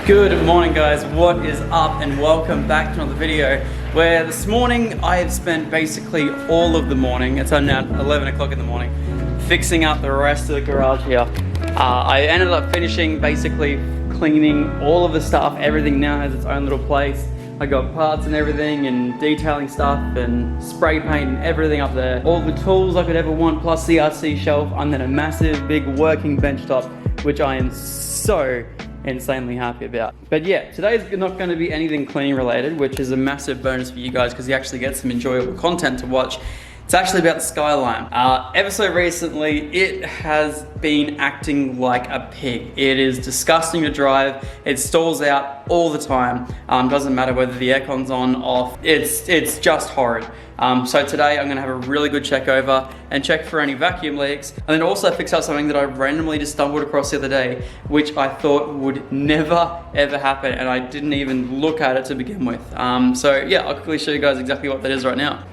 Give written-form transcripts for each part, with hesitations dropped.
Good morning guys, what is up and welcome back to another video where this morning I have spent basically all of the morning, it's now 11 o'clock in the morning, fixing up the rest of the garage here. I ended up finishing basically cleaning all of the stuff. Everything now has its own little place. I got parts and everything and detailing stuff and spray paint and everything up there. All the tools I could ever want plus CRC shelf and then a massive big working bench top, which I am so insanely happy about. But yeah, today's not going to be anything cleaning related, which is a massive bonus for you guys because you actually get some enjoyable content to watch. It's actually about the Skyline. Ever so recently, it has been acting like a pig. It is disgusting to drive. It stalls out all the time. Doesn't matter whether the aircon's on, off. It's just horrid. So today I'm gonna have a really good check over and check for any vacuum leaks, and then also fix up something that I randomly just stumbled across the other day, which I thought would never ever happen, and I didn't even look at it to begin with. So yeah, I'll quickly show you guys exactly what that is right now.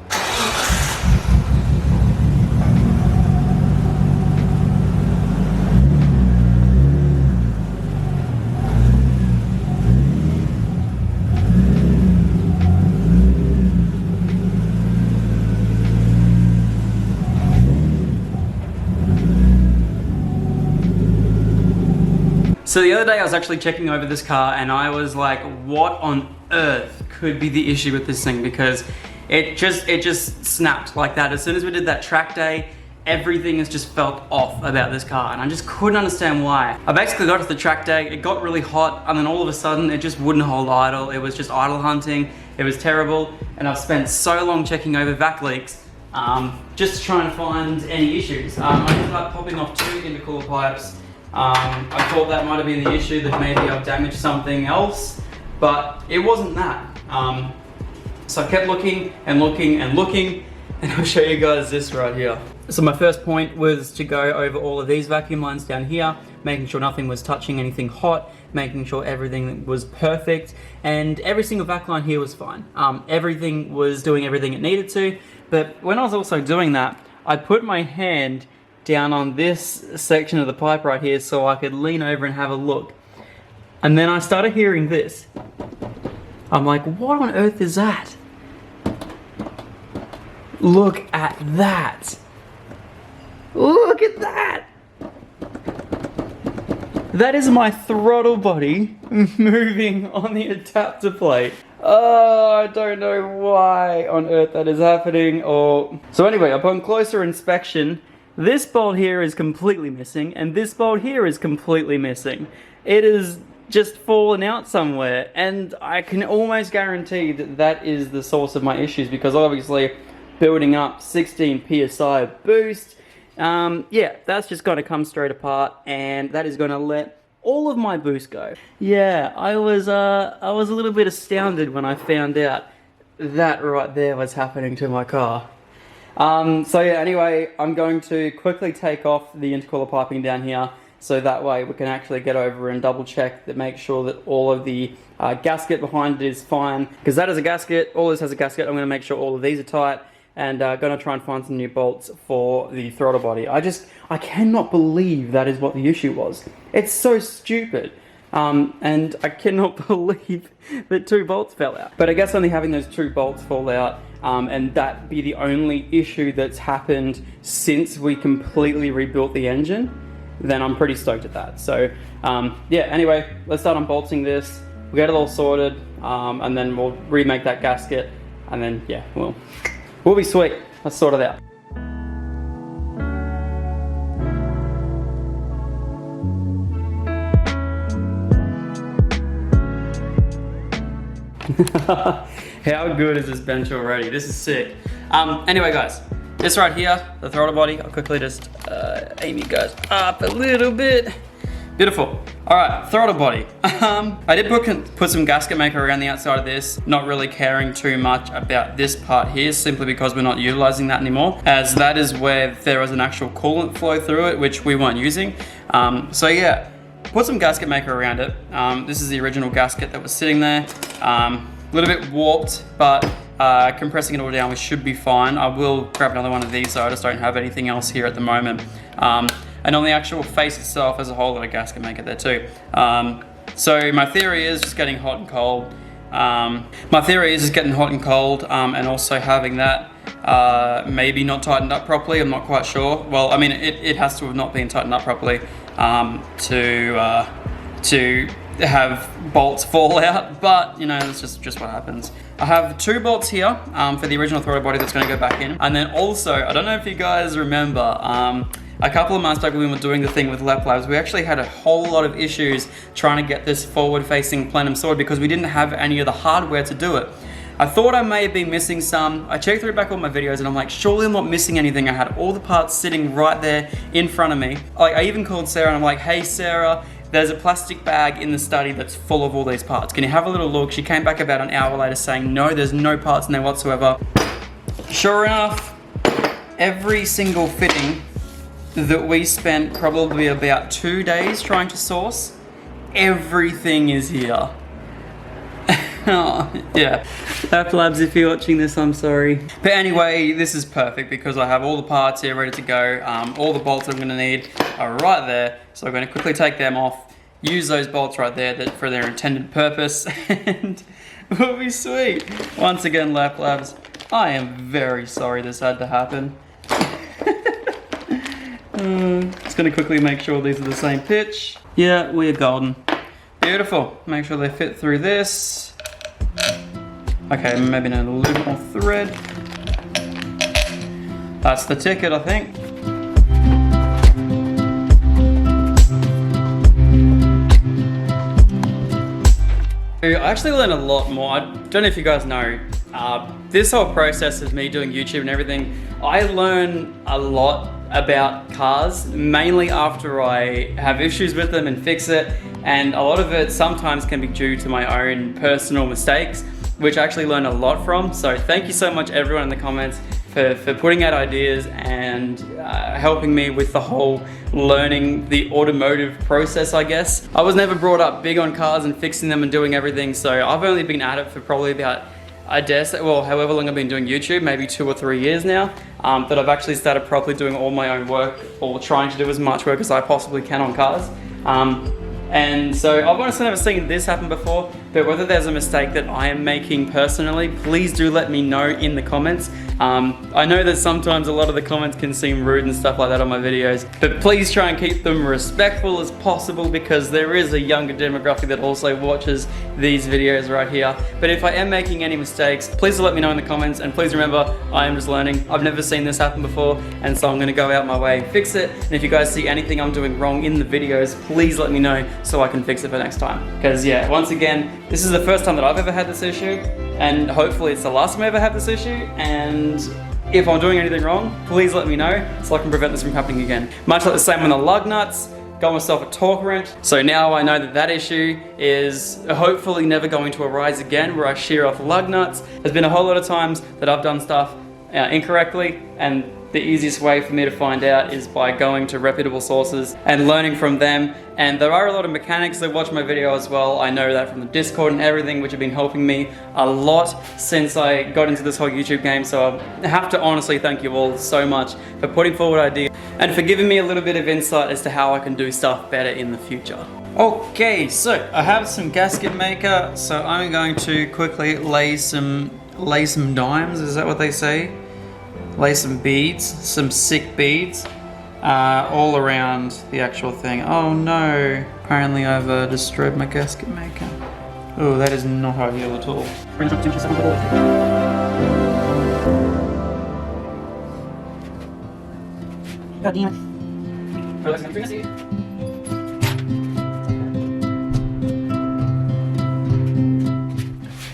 So the other day I was actually checking over this car and I was like, what on earth could be the issue with this thing? Because it just snapped like that. As soon as we did that track day, everything has just felt off about this car and I just couldn't understand why. I basically got to the track day, it got really hot, and then all of a sudden it just wouldn't hold idle. It was just idle hunting. It was terrible, and I've spent so long checking over vac leaks just trying to find any issues. I ended up popping off 2 intercooler pipes. I thought that might have been the issue, that maybe I've damaged something else, but it wasn't that. So I kept looking and looking and looking, and I'll show you guys this right here. So my first point was to go over all of these vacuum lines down here, making sure nothing was touching anything hot, making sure everything was perfect, and every single vac line here was fine. Everything was doing everything it needed to, but when I was also doing that, I put my hand down on this section of the pipe right here so I could lean over and have a look. And then I started hearing this. I'm like, what on earth is that? Look at that. Look at that. That is my throttle body moving on the adapter plate. Oh, I don't know why on earth that is happening. So anyway, upon closer inspection, this bolt here is completely missing, and this bolt here is completely missing. It is just fallen out somewhere, and I can almost guarantee that that is the source of my issues, because obviously building up 16 PSI boost, yeah, that's just going to come straight apart, and that is going to let all of my boost go. Yeah, I was a little bit astounded when I found out that right there was happening to my car. So yeah, anyway, I'm going to quickly take off the intercooler piping down here so that way we can actually get over and double check that, make sure that all of the gasket behind it is fine, because that is a gasket, all this has a gasket. I'm going to make sure all of these are tight, and going to try and find some new bolts for the throttle body. I cannot believe that is what the issue was. It's so stupid. And I cannot believe that 2 bolts fell out. But I guess only having those 2 bolts fall out and that be the only issue that's happened since we completely rebuilt the engine, then I'm pretty stoked at that. So yeah, anyway, let's start unbolting this. We'll get it all sorted, and then we'll remake that gasket, and then yeah, we'll be sweet. Let's sort it out. How good is this bench already? This is sick. Anyway guys, this right here, the throttle body, I'll quickly just aim you guys up a little bit. Beautiful. Alright, throttle body. I did put some gasket maker around the outside of this, not really caring too much about this part here, simply because we're not utilizing that anymore, as that is where there was an actual coolant flow through it, which we weren't using. So yeah, put some gasket maker around it. This is the original gasket that was sitting there. A little bit warped, but compressing it all down, we should be fine. I will grab another one of these, so I just don't have anything else here at the moment. And on the actual face itself, there's a whole lot of gasket maker there too. So my theory is just getting hot and cold. And also having that maybe not tightened up properly. I'm not quite sure. Well, I mean, it has to have not been tightened up properly to have bolts fall out, but you know, that's just what happens. I have 2 bolts here for the original throttle body that's going to go back in, and then also, I don't know if you guys remember, a couple of months back when we were doing the thing with Lep Labs, we actually had a whole lot of issues trying to get this forward-facing plenum sword because we didn't have any of the hardware to do it. I thought I may have been missing some. I checked through back all my videos and I'm like, surely I'm not missing anything. I had all the parts sitting right there in front of me. Like, I even called Sarah and I'm like, hey Sarah, there's a plastic bag in the study that's full of all these parts. Can you have a little look? She came back about an hour later saying, no, there's no parts in there whatsoever. Sure enough, every single fitting that we spent probably about 2 days trying to source, everything is here. Oh, yeah. Lep Labs, if you're watching this, I'm sorry. But anyway, this is perfect because I have all the parts here ready to go. All the bolts I'm gonna need are right there. So I'm gonna quickly take them off, use those bolts right there for their intended purpose, and we'll be sweet. Once again, Lep Labs, I am very sorry this had to happen. Just gonna quickly make sure these are the same pitch. Yeah, we're golden. Beautiful. Make sure they fit through this. Okay, maybe need a little bit more thread. That's the ticket, I think. I actually learned a lot more. I don't know if you guys know, this whole process of me doing YouTube and everything, I learn a lot about cars, mainly after I have issues with them and fix it, and a lot of it sometimes can be due to my own personal mistakes, which I actually learned a lot from. So thank you so much everyone in the comments for putting out ideas and helping me with the whole learning the automotive process, I guess. I was never brought up big on cars and fixing them and doing everything, so I've only been at it for probably about, I dare say, well, however long I've been doing YouTube, maybe 2 or 3 years now, that I've actually started properly doing all my own work, or trying to do as much work as I possibly can on cars. And so I've honestly never seen this happen before, but whether there's a mistake that I am making personally, please do let me know in the comments. I know that sometimes a lot of the comments can seem rude and stuff like that on my videos, but please try and keep them respectful as possible because there is a younger demographic that also watches these videos right here. But if I am making any mistakes, please let me know in the comments, and please remember, I am just learning. I've never seen this happen before, and so I'm gonna go out my way and fix it. And if you guys see anything I'm doing wrong in the videos, please let me know so I can fix it for next time. Because yeah, once again, this is the first time that I've ever had this issue, and hopefully it's the last time I ever have this issue, and if I'm doing anything wrong, please let me know so I can prevent this from happening again. Much like the same with the lug nuts, got myself a torque wrench. So now I know that that issue is hopefully never going to arise again where I shear off lug nuts. There's been a whole lot of times that I've done stuff incorrectly, and the easiest way for me to find out is by going to reputable sources and learning from them. And there are a lot of mechanics that watch my video as well. I know that from the Discord and everything, which have been helping me a lot since I got into this whole YouTube game. So I have to honestly thank you all so much for putting forward ideas and for giving me a little bit of insight as to how I can do stuff better in the future. Okay, so I have some gasket maker, so I'm going to quickly lay some dimes, is that what they say? Lay some beads, some sick beads, all around the actual thing. Oh no, apparently I've destroyed my gasket maker. Oh, that is not ideal at all. God damn it.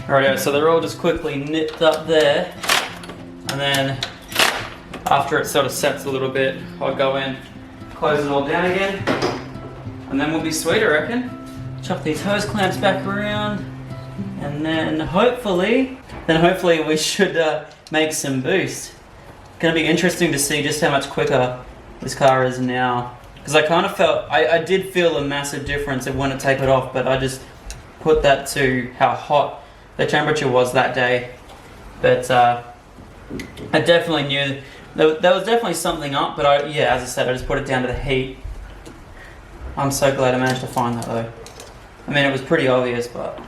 Alright, so they're all just quickly nipped up there, and then after it sort of sets a little bit, I'll go in, close it all down again, and then we'll be sweet, I reckon. Chuck these hose clamps back around, and then hopefully we should make some boost. It's gonna be interesting to see just how much quicker this car is now, because I kind of felt, I did feel a massive difference of when I take it off, but I just put that to how hot the temperature was that day. But I definitely knew there was definitely something up, but yeah, as I said, I just put it down to the heat. I'm so glad I managed to find that though. I mean, it was pretty obvious, but...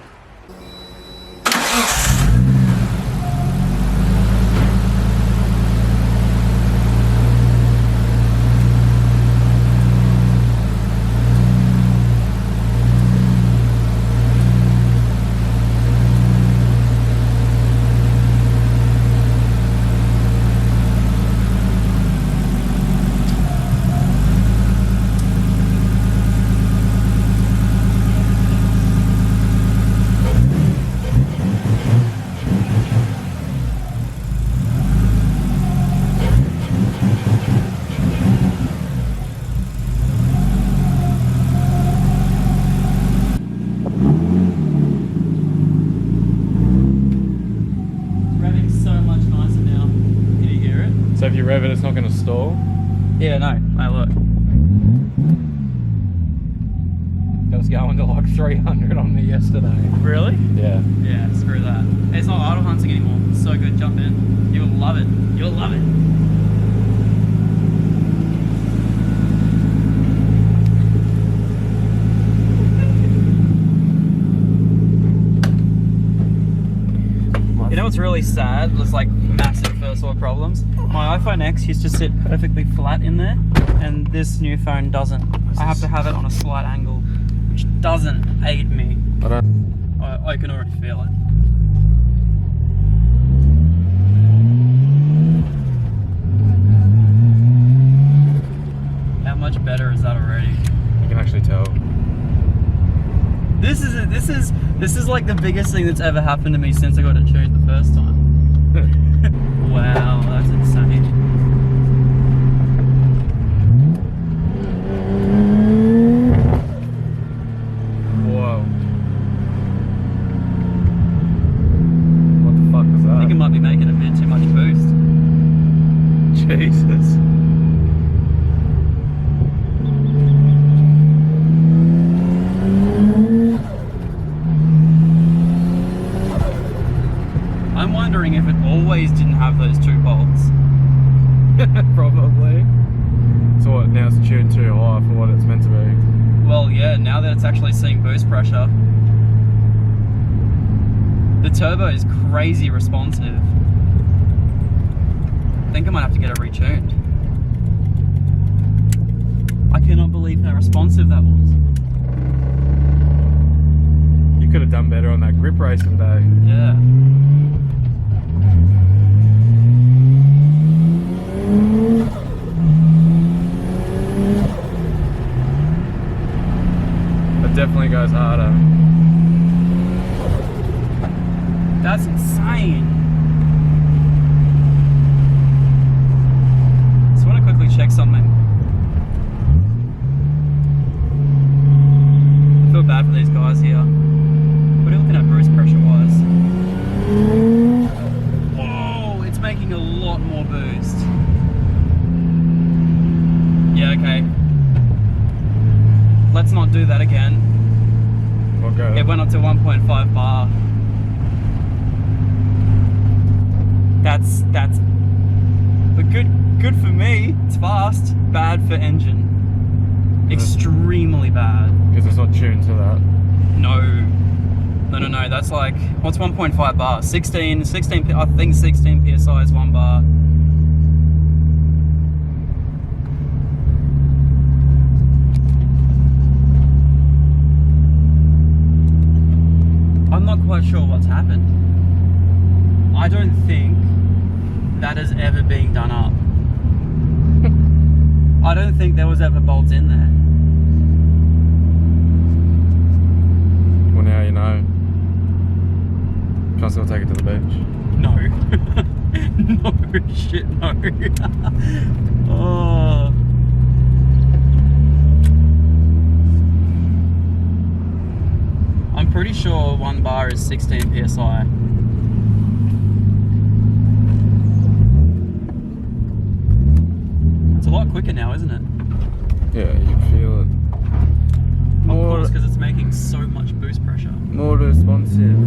So if you rev it, it's not going to stall? Yeah, no. No, look. It was going to like 300 on me yesterday. Really? Yeah. Yeah, screw that. It's not idle hunting anymore. It's so good. Jump in. You'll love it. You'll love it. You know what's really sad? There's like massive first world problems. My iPhone X used to sit perfectly flat in there, and this new phone doesn't. I have to have it on a slight angle, which doesn't aid me. I can already feel it. How much better is that already? You can actually tell. This is like the biggest thing that's ever happened to me since I got it tuned the first time. Wow, that's insane. Whoa. What the fuck was that? I think it might be making a bit too much boost. Jesus. I'm wondering if it always didn't have those 2 bolts. Probably. So what, now it's tuned too high for what it's meant to be? Well, yeah, now that it's actually seeing boost pressure. The turbo is crazy responsive. I think I might have to get it retuned. I cannot believe how responsive that was. You could have done better on that grip racing day. Yeah. It definitely goes harder. That's insane. Just want to quickly check something. I feel bad for these guys here. What are you looking at boost pressure wise? Whoa, it's making a lot more boost. Yeah, okay. Let's not do that again. Okay. It went up to 1.5 bar. That's but good for me. It's fast. Bad for engine. Extremely bad. Because it's not tuned to that. No. That's like, what's 1.5 bar? 16, I think 16 PSI is 1 bar. I'm not quite sure what's happened. I don't think that has ever been done up. I don't think there was ever bolts in there. Well, now you know. Can I still take it to the beach? No. No, shit, no. Oh. I'm pretty sure 1 bar is 16 PSI. It's a lot quicker now, isn't it? Yeah, you can feel it. Of course, because it's making so much boost pressure. More responsive.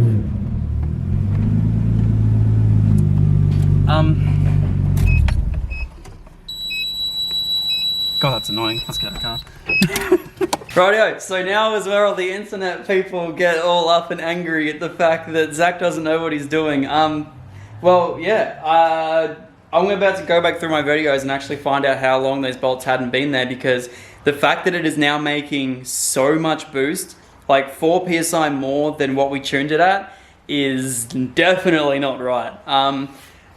God, that's annoying. Let's get out of the car. Rightio, so now is where all the internet people get all up and angry at the fact that Zach doesn't know what he's doing. Well, yeah, I'm about to go back through my videos and actually find out how long those bolts hadn't been there, because the fact that it is now making so much boost, like 4 PSI more than what we tuned it at, is definitely not right.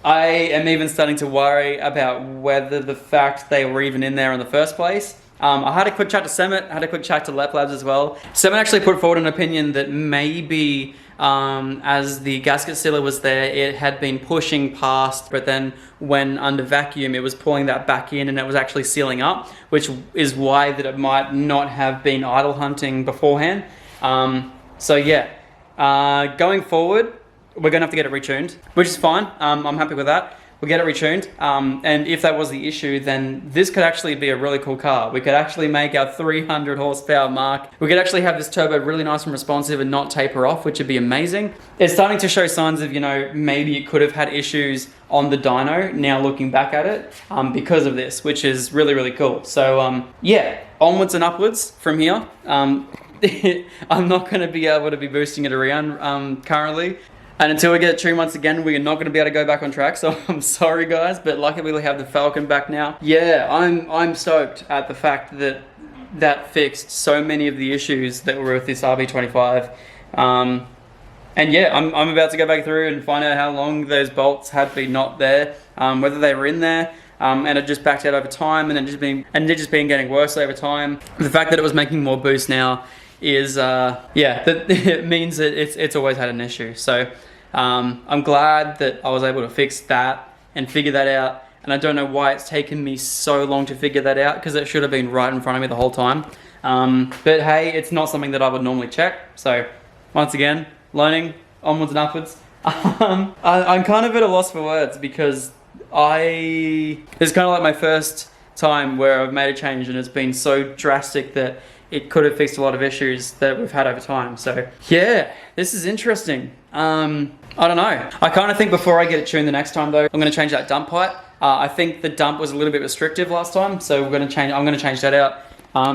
I am even starting to worry about whether the fact they were even in there in the first place. I had a quick chat to Semet, had a quick chat to Lep Labs as well. Semet actually put forward an opinion that maybe as the gasket sealer was there, it had been pushing past, but then when under vacuum, it was pulling that back in and it was actually sealing up, which is why that it might not have been idle hunting beforehand. So yeah, going forward, we're gonna have to get it retuned, which is fine. I'm happy with that. We'll get it retuned, and if that was the issue, then this could actually be a really cool car. We could actually make our 300 horsepower mark. We could actually have this turbo really nice and responsive and not taper off, which would be amazing. It's starting to show signs of, you know, maybe it could have had issues on the dyno, now looking back at it, because of this, which is really, really cool. So yeah, onwards and upwards from here. I'm not gonna be able to be boosting it around currently. And until we get it 2 months again, we are not going to be able to go back on track. So I'm sorry, guys, but luckily we have the Falcon back now. Yeah, I'm stoked at the fact that that fixed so many of the issues that were with this RB25. And yeah, I'm about to go back through and find out how long those bolts had been not there, whether they were in there, and it just backed out over time, and it just been getting worse over time. The fact that it was making more boost now is yeah, that it means that it's always had an issue. So I'm glad that I was able to fix that and figure that out, and I don't know why it's taken me so long to figure that out, because it should have been right in front of me the whole time. But hey, it's not something that I would normally check, so once again, learning, onwards and upwards. I'm kind of at a loss for words, because it's kind of like my first time where I've made a change and it's been so drastic that it could have fixed a lot of issues that we've had over time. So yeah, this is interesting. I don't know. I kind of think before I get it tuned the next time though, I'm going to change that dump height. I think the dump was a little bit restrictive last time, so I'm going to change that out.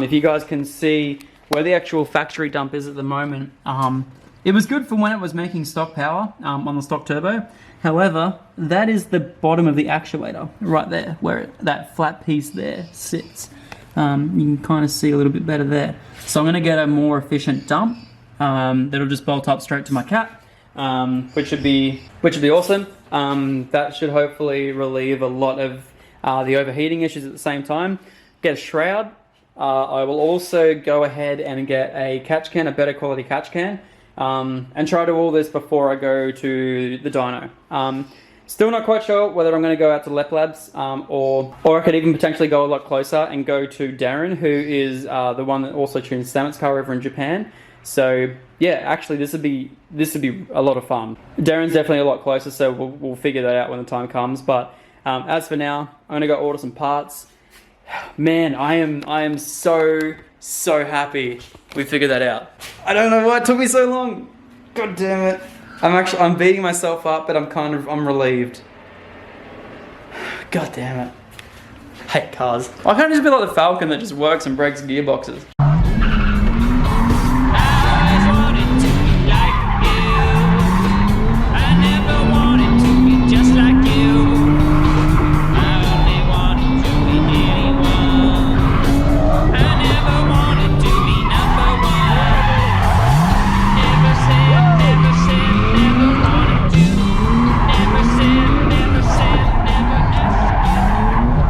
If you guys can see where the actual factory dump is at the moment, it was good for when it was making stock power on the stock turbo. However, that is the bottom of the actuator right there, where that flat piece there sits. You can kind of see a little bit better there. So I'm going to get a more efficient dump that'll just bolt up straight to my cap, which would be awesome. That should hopefully relieve a lot of the overheating issues at the same time. Get a shroud. I will also go ahead and get a catch can, a better quality catch can, and try to do all this before I go to the dyno. Still not quite sure whether I'm going to go out to Lep Labs, or I could even potentially go a lot closer and go to Darren, who is the one that also tunes Samet's car over in Japan. So yeah, actually this would be a lot of fun. Darren's definitely a lot closer, so we'll figure that out when the time comes. But as for now, I'm going to go order some parts. Man, I am so happy we figured that out. I don't know why it took me so long. God damn it. I'm beating myself up, but I'm relieved. God damn it. I hate cars. Why can't it just be like the Falcon that just works and breaks gearboxes?